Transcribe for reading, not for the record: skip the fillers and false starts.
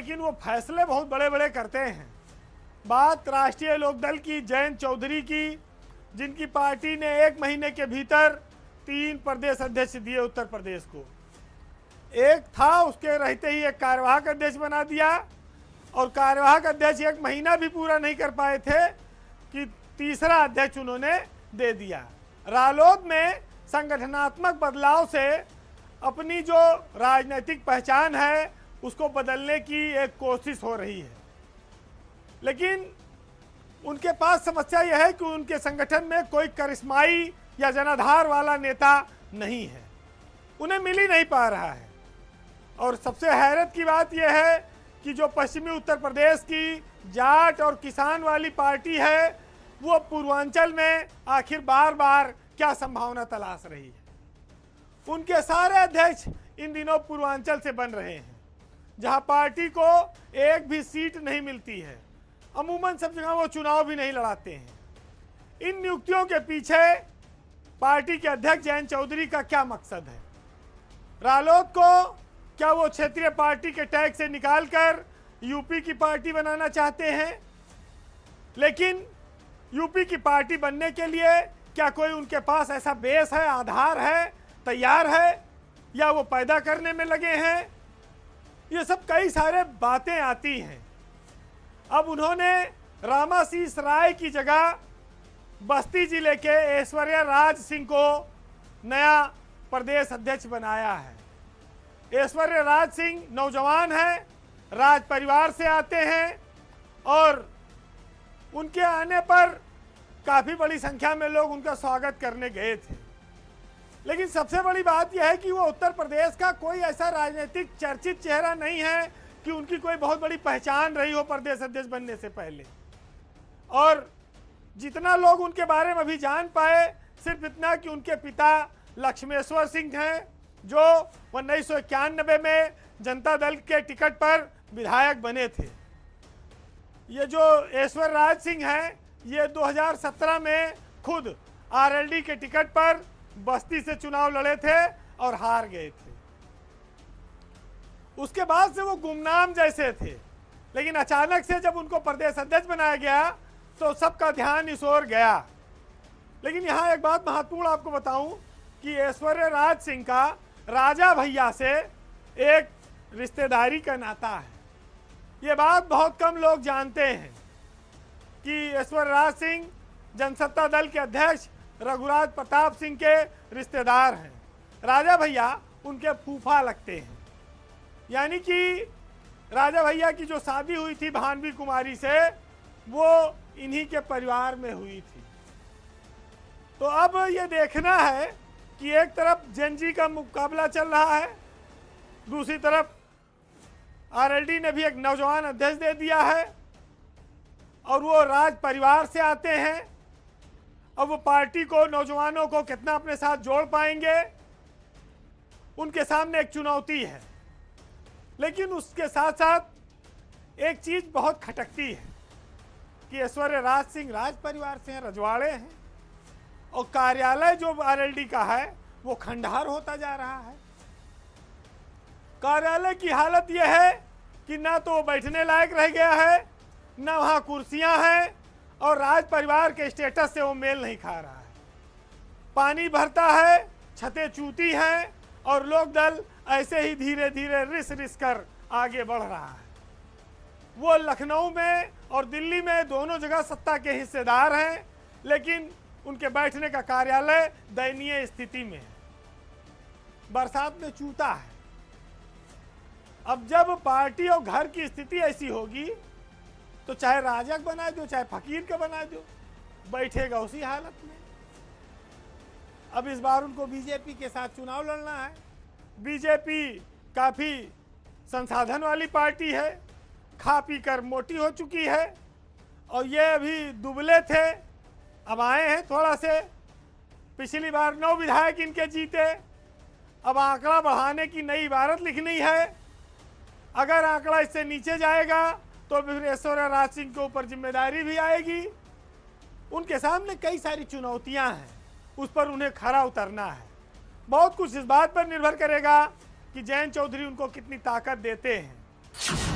लेकिन वो फैसले बहुत बड़े बड़े करते हैं। बात राष्ट्रीय लोकदल की जयंत चौधरी की, जिनकी पार्टी ने 1 महीने के भीतर 3 प्रदेश अध्यक्ष दिए उत्तर प्रदेश को। एक था, उसके रहते ही एक कार्यवाहक अध्यक्ष बना दिया, और कार्यवाहक अध्यक्ष 1 महीना भी पूरा नहीं कर पाए थे कि तीसरा अध्यक्ष उन्होंने दे दिया। रालोद में संगठनात्मक बदलाव से अपनी जो राजनीतिक पहचान है उसको बदलने की एक कोशिश हो रही है, लेकिन उनके पास समस्या यह है कि उनके संगठन में कोई करिश्माई या जनाधार वाला नेता नहीं है, उन्हें मिल ही नहीं पा रहा है। और सबसे हैरत की बात यह है कि जो पश्चिमी उत्तर प्रदेश की जाट और किसान वाली पार्टी है, वो पूर्वांचल में आखिर बार बार क्या संभावना तलाश रही है। उनके सारे अध्यक्ष इन दिनों पूर्वांचल से बन रहे हैं, जहां पार्टी को एक भी सीट नहीं मिलती है। अमूमन सब जगह वो चुनाव भी नहीं लड़ाते हैं। इन नियुक्तियों के पीछे पार्टी के अध्यक्ष जयंत चौधरी का क्या मकसद है? रालोद को क्या वो क्षेत्रीय पार्टी के टैग से निकालकर यूपी की पार्टी बनाना चाहते हैं? लेकिन यूपी की पार्टी बनने के लिए क्या कोई उनके पास ऐसा बेस है, आधार है, तैयार है, या वो पैदा करने में लगे हैं? ये सब कई सारे बातें आती हैं। अब उन्होंने रामाशीष राय की जगह बस्ती जिले के ऐश्वर्या राज सिंह को नया प्रदेश अध्यक्ष बनाया है। ऐश्वर्या राज सिंह नौजवान हैं, राज परिवार से आते हैं, और उनके आने पर काफ़ी बड़ी संख्या में लोग उनका स्वागत करने गए थे। लेकिन सबसे बड़ी बात यह है कि वो उत्तर प्रदेश का कोई ऐसा राजनीतिक चर्चित चेहरा नहीं है कि उनकी कोई बहुत बड़ी पहचान रही हो प्रदेश अध्यक्ष बनने से पहले। और जितना लोग उनके बारे में अभी जान पाए, सिर्फ इतना कि उनके पिता लक्ष्मेश्वर सिंह हैं, जो 1991 में जनता दल के टिकट पर विधायक बने थे। ये जो ऐश्वर्या राज सिंह हैं, ये 2017 में खुद आरएलडी के टिकट पर बस्ती से चुनाव लड़े थे और हार गए थे। उसके बाद से वो गुमनाम जैसे थे, लेकिन अचानक से जब उनको प्रदेश अध्यक्ष बनाया गया तो सबका ध्यान इस ओर गया। लेकिन यहाँ एक बात महत्वपूर्ण आपको बताऊं कि ऐश्वर्या राज सिंह का राजा भैया से एक रिश्तेदारी का नाता है। ये बात बहुत कम लोग जानते हैं कि ऐश्वर्या राज सिंह जनसत्ता दल के अध्यक्ष रघुराज प्रताप सिंह के रिश्तेदार हैं। राजा भैया उनके फूफा लगते हैं, यानी कि राजा भैया की जो शादी हुई थी भानवी कुमारी से, वो इन्हीं के परिवार में हुई थी। तो अब ये देखना है कि एक तरफ जेनजी का मुकाबला चल रहा है, दूसरी तरफ आरएलडी ने भी एक नौजवान अध्यक्ष दे दिया है, और वो राज परिवार से आते हैं। अब वो पार्टी को, नौजवानों को कितना अपने साथ जोड़ पाएंगे, उनके सामने एक चुनौती है। लेकिन उसके साथ साथ एक चीज बहुत खटकती है कि ऐश्वर्या राज सिंह राज परिवार से हैं, रजवाड़े हैं, और कार्यालय जो आरएलडी का है वो खंडहर होता जा रहा है। कार्यालय की हालत यह है कि ना तो वो बैठने लायक रह गया है, ना वहाँ कुर्सियां हैं, और राज परिवार के स्टेटस से वो मेल नहीं खा रहा है। पानी भरता है, छतें चूती हैं, और लोक दल ऐसे ही धीरे धीरे रिस रिस कर आगे बढ़ रहा है। वो लखनऊ में और दिल्ली में दोनों जगह सत्ता के हिस्सेदार हैं, लेकिन उनके बैठने का कार्यालय दयनीय स्थिति में है, बरसात में चूता है। अब जब पार्टी और घर की स्थिति ऐसी होगी तो चाहे राजक बना दो, चाहे फकीर का बना दो, बैठेगा उसी हालत में। अब इस बार उनको बीजेपी के साथ चुनाव लड़ना है। बीजेपी काफ़ी संसाधन वाली पार्टी है, खा पी कर मोटी हो चुकी है, और ये अभी दुबले थे, अब आए हैं थोड़ा से। पिछली बार 9 विधायक इनके जीते, अब आंकड़ा बढ़ाने की नई इबारत लिखनी है। अगर आंकड़ा इससे नीचे जाएगा तो फिर ऐश्वर्या राज सिंह के ऊपर जिम्मेदारी भी आएगी। उनके सामने कई सारी चुनौतियां हैं, उस पर उन्हें खरा उतरना है। बहुत कुछ इस बात पर निर्भर करेगा कि जयंत चौधरी उनको कितनी ताकत देते हैं।